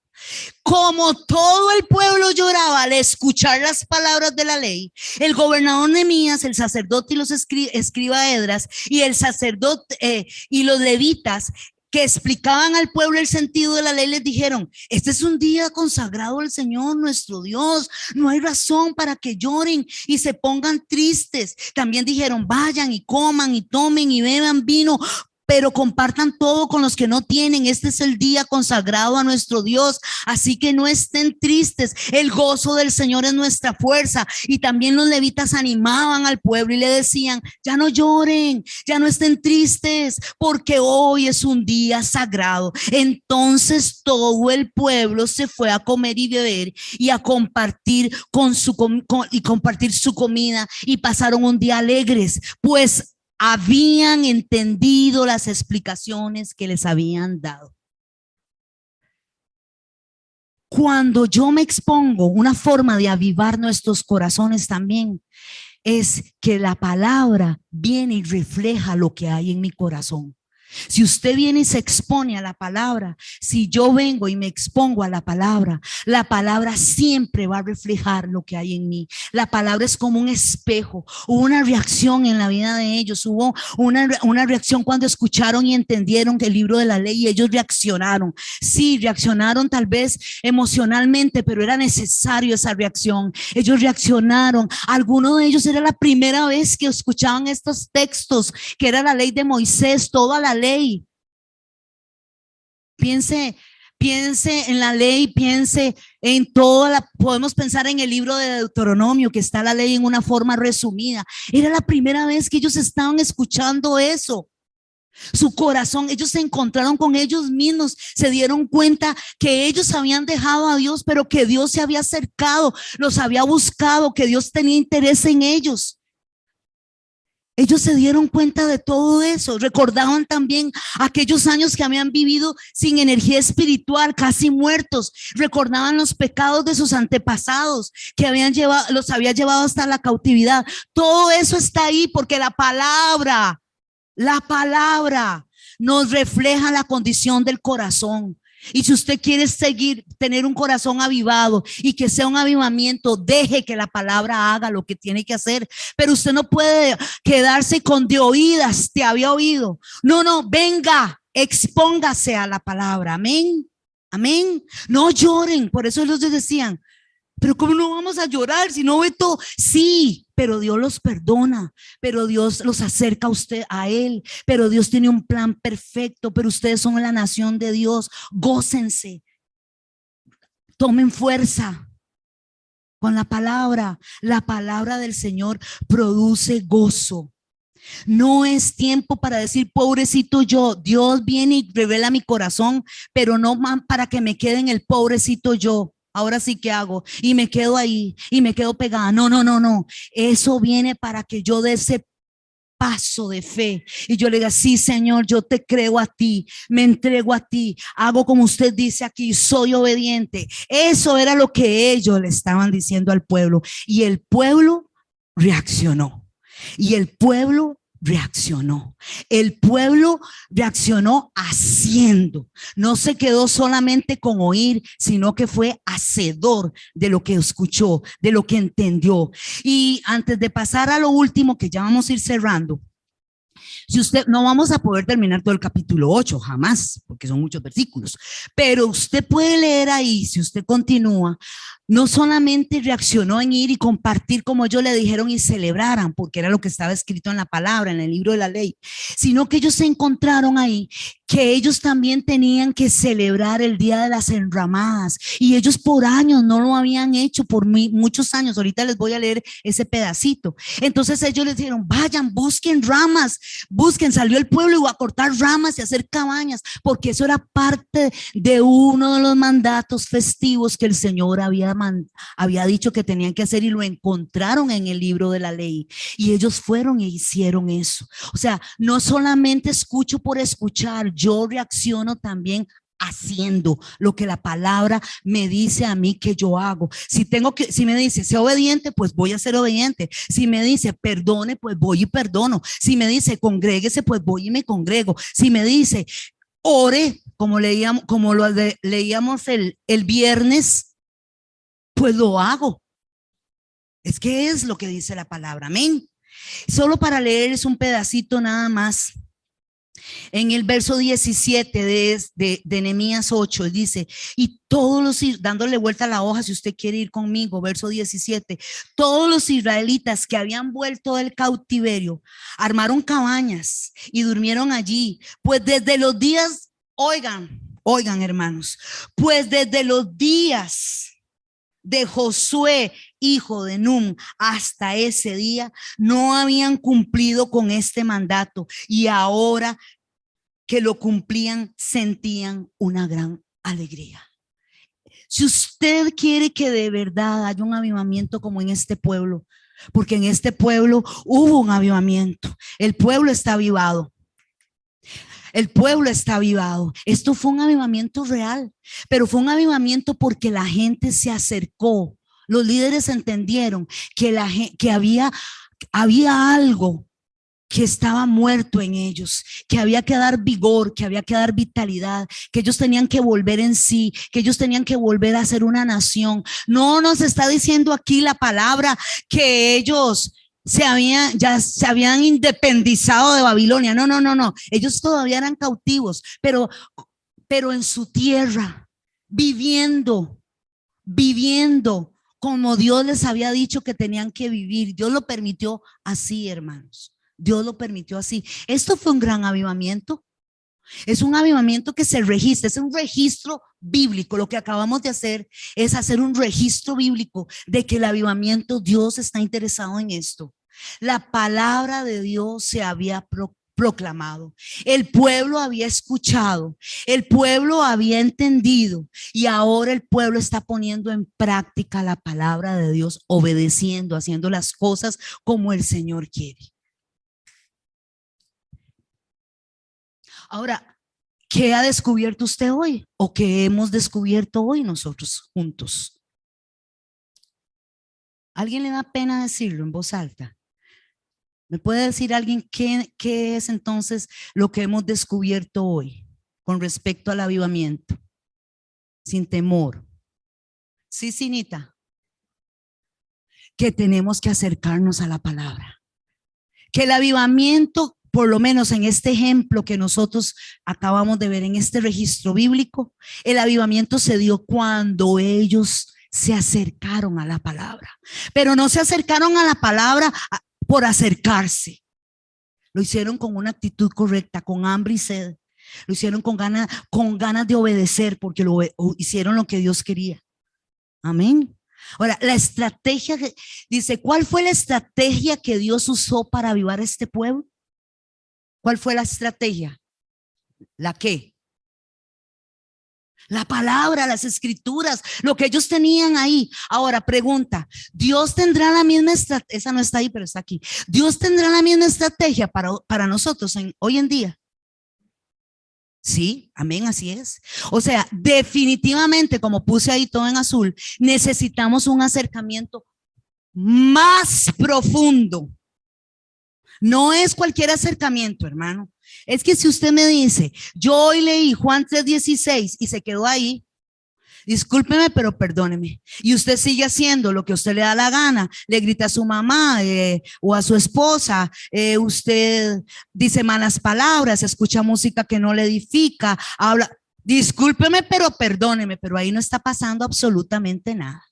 Como todo el pueblo lloraba al escuchar las palabras de la ley, el gobernador Nehemías, el sacerdote y los escriba Esdras, y el sacerdote y los levitas que explicaban al pueblo el sentido de la ley, les dijeron, este es un día consagrado al Señor nuestro Dios, no hay razón para que lloren y se pongan tristes. También dijeron, vayan y coman y tomen y beban vino, pero compartan todo con los que no tienen. Este es el día consagrado a nuestro Dios, así que no estén tristes. El gozo del Señor es nuestra fuerza. Y también los levitas animaban al pueblo y le decían: ya no lloren, ya no estén tristes, porque hoy es un día sagrado. Entonces todo el pueblo se fue a comer y beber y a compartir compartir su comida, y pasaron un día alegres, pues habían entendido las explicaciones que les habían dado. Cuando yo me expongo, una forma de avivar nuestros corazones también es que la palabra viene y refleja lo que hay en mi corazón. Si usted viene y se expone a la palabra, si yo vengo y me expongo a la palabra siempre va a reflejar lo que hay en mí. La palabra es como un espejo. Hubo una reacción en la vida de ellos, hubo una reacción cuando escucharon y entendieron el libro de la ley, y ellos reaccionaron. Sí, reaccionaron tal vez emocionalmente, pero era necesario esa reacción. Ellos reaccionaron. Algunos de ellos era la primera vez que escuchaban estos textos, que era la ley de Moisés, toda la ley. Piense en la ley, piense en podemos pensar en el libro de Deuteronomio, que está la ley en una forma resumida. Era la primera vez que ellos estaban escuchando eso. Su corazón, ellos se encontraron con ellos mismos, se dieron cuenta que ellos habían dejado a Dios, pero que Dios se había acercado, los había buscado, que Dios tenía interés en ellos. Ellos se dieron cuenta de todo eso. Recordaban también aquellos años que habían vivido sin energía espiritual, casi muertos. Recordaban los pecados de sus antepasados que los había llevado hasta la cautividad. Todo eso está ahí porque la palabra nos refleja la condición del corazón. Y si usted quiere tener un corazón avivado y que sea un avivamiento, deje que la palabra haga lo que tiene que hacer. Pero usted no puede quedarse con de oídas, te había oído. No, venga, expóngase a la palabra. Amén, amén. No lloren. Por eso ellos decían: pero ¿cómo no vamos a llorar si no ve todo? Sí, pero Dios los perdona, pero Dios los acerca a usted, a Él, pero Dios tiene un plan perfecto, pero ustedes son la nación de Dios. Gócense, tomen fuerza con la palabra. La palabra del Señor produce gozo. No es tiempo para decir pobrecito yo. Dios viene y revela mi corazón, pero no para que me quede en el pobrecito yo. Ahora sí, ¿qué hago? Y me quedo ahí y me quedo pegada. No. Eso viene para que yo dé ese paso de fe y yo le diga: sí, Señor, yo te creo a ti, me entrego a ti, hago como usted dice aquí, soy obediente. Eso era lo que ellos le estaban diciendo al pueblo, y el pueblo reaccionó. El pueblo reaccionó haciendo. No se quedó solamente con oír, sino que fue hacedor de lo que escuchó, de lo que entendió. Y antes de pasar a lo último, que ya vamos a ir cerrando, si usted, no vamos a poder terminar todo el capítulo 8, jamás, porque son muchos versículos, pero usted puede leer ahí, si usted continúa. No solamente reaccionó en ir y compartir como ellos le dijeron y celebraran, porque era lo que estaba escrito en la palabra, en el libro de la ley, sino que ellos se encontraron ahí que ellos también tenían que celebrar el día de las enramadas, y ellos por años no lo habían hecho, por muchos años. Ahorita les voy a leer ese pedacito. Entonces ellos les dijeron: vayan, busquen ramas, salió el pueblo y a cortar ramas y a hacer cabañas, porque eso era parte de uno de los mandatos festivos que el Señor había dicho que tenían que hacer, y lo encontraron en el libro de la ley, y ellos fueron e hicieron eso. O sea, no solamente escucho por escuchar, yo reacciono también haciendo lo que la palabra me dice a mí que yo hago. Si me dice sea obediente, pues voy a ser obediente. Si me dice perdone, pues voy y perdono. Si me dice congréguese, pues voy y me congrego. Si me dice ore, como leíamos el viernes, pues lo hago. Es que es lo que dice la palabra. Amén. Solo para leer es un pedacito nada más. En el verso 17 de Nehemías 8, él dice, y todos los, dándole vuelta a la hoja, si usted quiere ir conmigo, verso 17, todos los israelitas que habían vuelto del cautiverio, armaron cabañas y durmieron allí, pues desde los días, oigan hermanos, pues desde los días de Josué, hijo de Nun, hasta ese día, no habían cumplido con este mandato, y ahora que lo cumplían, sentían una gran alegría. Si usted quiere que de verdad haya un avivamiento como en este pueblo, porque en este pueblo hubo un avivamiento, el pueblo está avivado. El pueblo está avivado. Esto fue un avivamiento real, pero fue un avivamiento porque la gente se acercó. Los líderes entendieron que había algo que estaba muerto en ellos, que había que dar vigor, que había que dar vitalidad, que ellos tenían que volver en sí, que ellos tenían que volver a ser una nación. No nos está diciendo aquí la palabra que ellos se habían independizado de Babilonia. No. Ellos todavía eran cautivos, pero en su tierra, viviendo como Dios les había dicho que tenían que vivir. Dios lo permitió así, hermanos. Dios lo permitió así. Esto fue un gran avivamiento. Es un avivamiento que se registra, es un registro bíblico. Lo que acabamos de hacer es hacer un registro bíblico de que el avivamiento, Dios está interesado en esto. La palabra de Dios se había proclamado, el pueblo había escuchado, el pueblo había entendido, y ahora el pueblo está poniendo en práctica la palabra de Dios, obedeciendo, haciendo las cosas como el Señor quiere. Ahora, ¿qué ha descubierto usted hoy? ¿O qué hemos descubierto hoy nosotros juntos? ¿Alguien le da pena decirlo en voz alta? ¿Me puede decir alguien qué es entonces lo que hemos descubierto hoy con respecto al avivamiento? Sin temor. Sí, Sinita. Que tenemos que acercarnos a la palabra. Que el avivamiento, por lo menos en este ejemplo que nosotros acabamos de ver en este registro bíblico, el avivamiento se dio cuando ellos se acercaron a la palabra. Pero no se acercaron a la palabra por acercarse. Lo hicieron con una actitud correcta, con hambre y sed. Lo hicieron con ganas de obedecer, porque hicieron lo que Dios quería. Amén. Ahora, la estrategia, dice, ¿cuál fue la estrategia que Dios usó para avivar este pueblo? ¿Cuál fue la estrategia? ¿La qué? La palabra, las escrituras, lo que ellos tenían ahí. Ahora, pregunta, ¿Dios tendrá la misma estrategia? Esa no está ahí, pero está aquí. ¿Dios tendrá la misma estrategia para nosotros hoy en día? Sí, amén, así es. O sea, definitivamente, como puse ahí todo en azul, necesitamos un acercamiento más profundo. No es cualquier acercamiento, hermano. Es que si usted me dice, yo hoy leí Juan 3:16 y se quedó ahí, discúlpeme, pero perdóneme, y usted sigue haciendo lo que a usted le da la gana, le grita a su mamá o a su esposa, usted dice malas palabras, escucha música que no le edifica, habla, discúlpeme, pero perdóneme, pero ahí no está pasando absolutamente nada.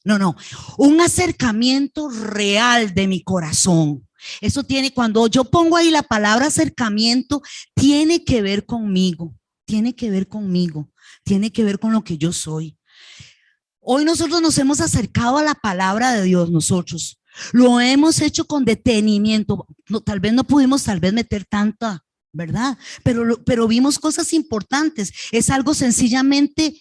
No, un acercamiento real de mi corazón. Eso tiene, cuando yo pongo ahí la palabra acercamiento, tiene que ver conmigo, tiene que ver conmigo, tiene que ver con lo que yo soy. Hoy nosotros nos hemos acercado a la palabra de Dios, nosotros lo hemos hecho con detenimiento. Tal vez no pudimos meter tanta, ¿verdad? Pero vimos cosas importantes. Es algo sencillamente,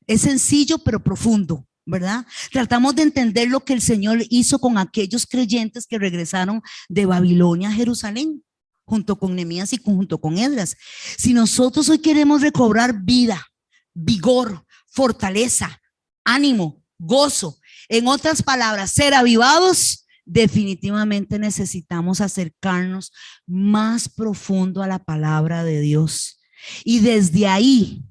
es sencillo pero profundo, ¿verdad? Tratamos de entender lo que el Señor hizo con aquellos creyentes que regresaron de Babilonia a Jerusalén, junto con Nehemías y junto con Esdras. Si nosotros hoy queremos recobrar vida, vigor, fortaleza, ánimo, gozo, en otras palabras, ser avivados, definitivamente necesitamos acercarnos más profundo a la palabra de Dios. Y desde ahí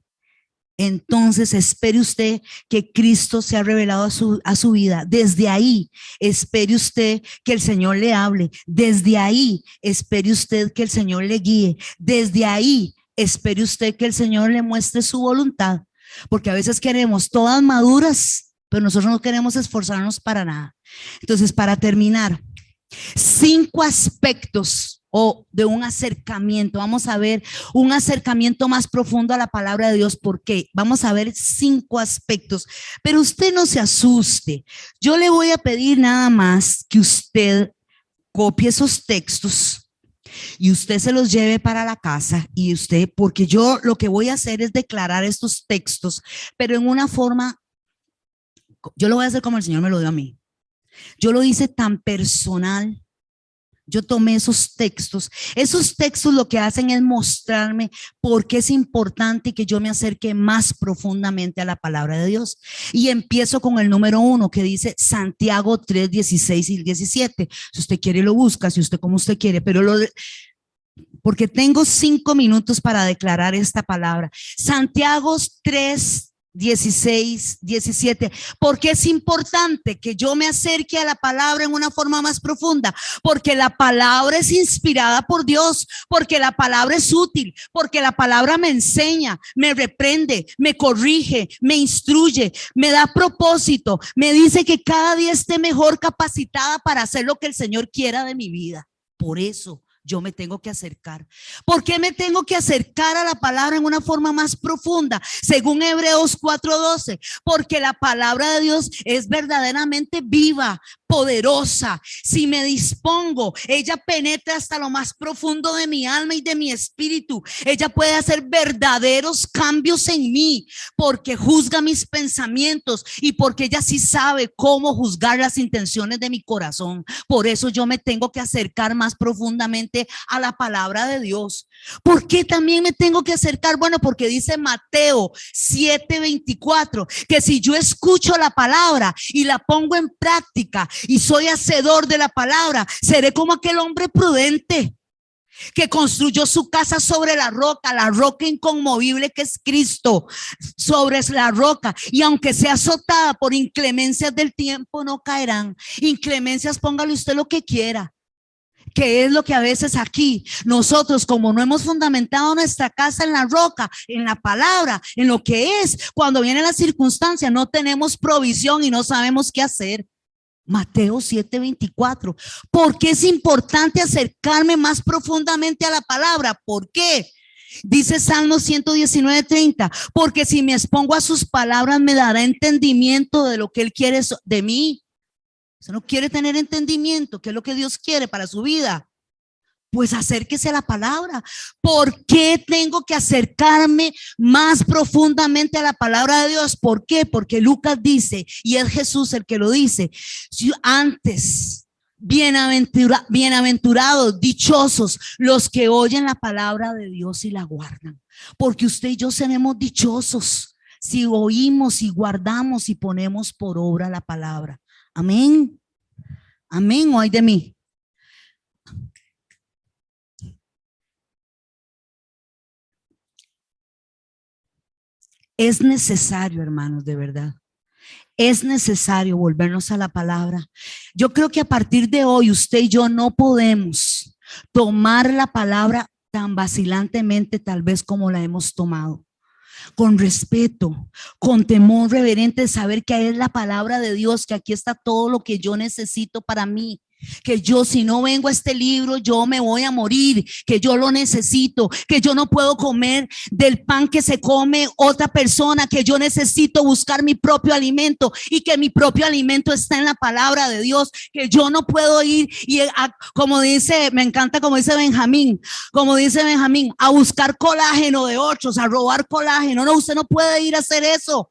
entonces espere usted que Cristo se ha revelado a su vida. Desde ahí, espere usted que el Señor le hable. Desde ahí, espere usted que el Señor le guíe. Desde ahí, espere usted que el Señor le muestre su voluntad. Porque a veces queremos todas maduras, pero nosotros no queremos esforzarnos para nada. Entonces, para terminar, 5 aspectos de un acercamiento. Vamos a ver un acercamiento más profundo a la palabra de Dios. ¿Por qué? Vamos a ver 5 aspectos, pero usted no se asuste. Yo le voy a pedir nada más que usted copie esos textos y usted se los lleve para la casa, y usted, porque yo lo que voy a hacer es declarar estos textos, pero en una forma, yo lo voy a hacer como el Señor me lo dio a mí. Yo lo hice tan personal. Yo tomé esos textos lo que hacen es mostrarme por qué es importante que yo me acerque más profundamente a la palabra de Dios. Y empiezo con el número 1, que dice Santiago 3, 16 y 17. Si usted quiere lo busca, si usted como usted quiere, pero porque tengo 5 minutos para declarar esta palabra. Santiago 3, 16, 17, porque es importante que yo me acerque a la palabra en una forma más profunda, porque la palabra es inspirada por Dios, porque la palabra es útil, porque la palabra me enseña, me reprende, me corrige, me instruye, me da propósito, me dice que cada día esté mejor capacitada para hacer lo que el Señor quiera de mi vida. Por eso yo me tengo que acercar. ¿Por qué me tengo que acercar a la palabra en una forma más profunda? Según Hebreos 4:12, porque la palabra de Dios es verdaderamente viva, poderosa. Si me dispongo, ella penetra hasta lo más profundo de mi alma y de mi espíritu. Ella puede hacer verdaderos cambios en mí, porque juzga mis pensamientos y porque ella sí sabe cómo juzgar las intenciones de mi corazón. Por eso yo me tengo que acercar más profundamente a la palabra de Dios. ¿Por qué también me tengo que acercar? Bueno, porque dice Mateo 7:24, que si yo escucho la palabra y la pongo en práctica y soy hacedor de la palabra, seré como aquel hombre prudente que construyó su casa sobre la roca inconmovible que es Cristo, sobre la roca, y aunque sea azotada por inclemencias del tiempo, no caerán. Inclemencias, póngale usted lo que quiera, que es lo que a veces aquí nosotros, como no hemos fundamentado nuestra casa en la roca, en la palabra, en lo que es, cuando viene la circunstancia no tenemos provisión y no sabemos qué hacer. Mateo 7:24. ¿Por qué es importante acercarme más profundamente a la palabra? ¿Por qué? Dice Salmo 119:30, porque si me expongo a sus palabras me dará entendimiento de lo que Él quiere de mí. Usted no quiere tener entendimiento, ¿qué es lo que Dios quiere para su vida? Pues acérquese a la palabra. ¿Por qué tengo que acercarme más profundamente a la palabra de Dios? ¿Por qué? Porque Lucas dice, y es Jesús el que lo dice, antes, bienaventurados, dichosos los que oyen la palabra de Dios y la guardan. Porque usted y yo seremos dichosos si oímos y guardamos y ponemos por obra la palabra. Amén. Amén. ¿O ay de mí? Es necesario, hermanos, de verdad. Es necesario volvernos a la palabra. Yo creo que a partir de hoy usted y yo no podemos tomar la palabra tan vacilantemente, tal vez como la hemos tomado. Con respeto, con temor reverente, saber que es la palabra de Dios, que aquí está todo lo que yo necesito para mí, que yo si no vengo a este libro yo me voy a morir, que yo lo necesito, que yo no puedo comer del pan que se come otra persona, que yo necesito buscar mi propio alimento y que mi propio alimento está en la palabra de Dios, que yo no puedo ir y como dice, me encanta como dice Benjamín, a buscar colágeno de otros, a robar colágeno. No, usted no puede ir a hacer eso.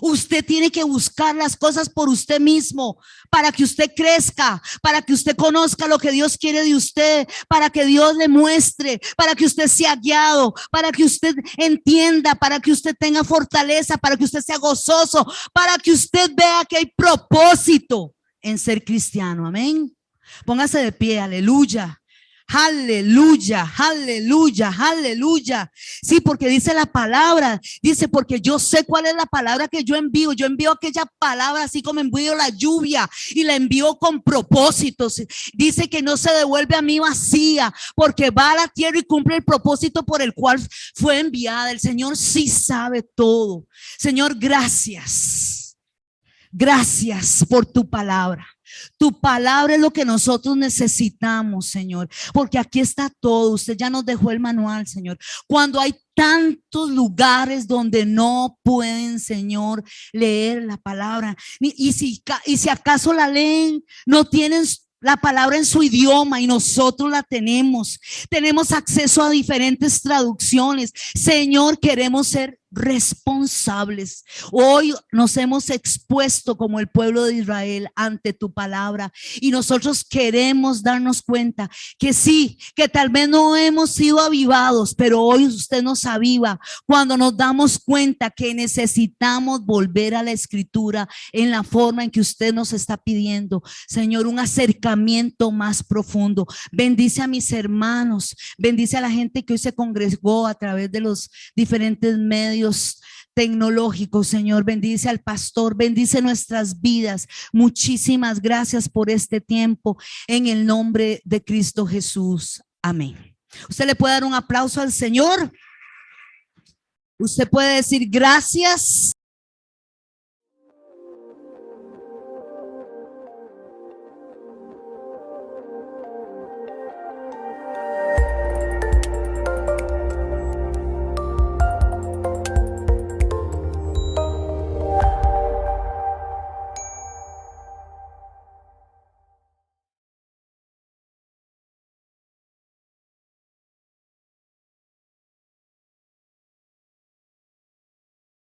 Usted tiene que buscar las cosas por usted mismo, para que usted crezca, para que usted conozca lo que Dios quiere de usted, para que Dios le muestre, para que usted sea guiado, para que usted entienda, para que usted tenga fortaleza, para que usted sea gozoso, para que usted vea que hay propósito en ser cristiano. Amén. Póngase de pie, aleluya. Aleluya, aleluya, aleluya. Sí, porque dice la palabra, dice, porque yo sé cuál es la palabra que yo envío. Yo envío aquella palabra así como envío la lluvia y la envío con propósitos. Dice que no se devuelve a mí vacía, porque va a la tierra y cumple el propósito por el cual fue enviada. El Señor sí sabe todo. Señor, gracias. Gracias por tu palabra. Tu palabra es lo que nosotros necesitamos, Señor, porque aquí está todo. Usted ya nos dejó el manual, Señor. Cuando hay tantos lugares donde no pueden, Señor, leer la palabra, y si acaso la leen, no tienen la palabra en su idioma y nosotros la tenemos. Tenemos acceso a diferentes traducciones. Señor, queremos ser responsables. Hoy nos hemos expuesto como el pueblo de Israel ante tu palabra y nosotros queremos darnos cuenta que sí, que tal vez no hemos sido avivados, pero hoy usted nos aviva cuando nos damos cuenta que necesitamos volver a la escritura en la forma en que usted nos está pidiendo. Señor, un acercamiento más profundo. Bendice a mis hermanos, bendice a la gente que hoy se congregó a través de los diferentes medios tecnológicos. Señor, bendice al pastor, bendice nuestras vidas. Muchísimas gracias por este tiempo en el nombre de Cristo Jesús. Amén. Usted le puede dar un aplauso al Señor. Usted puede decir gracias.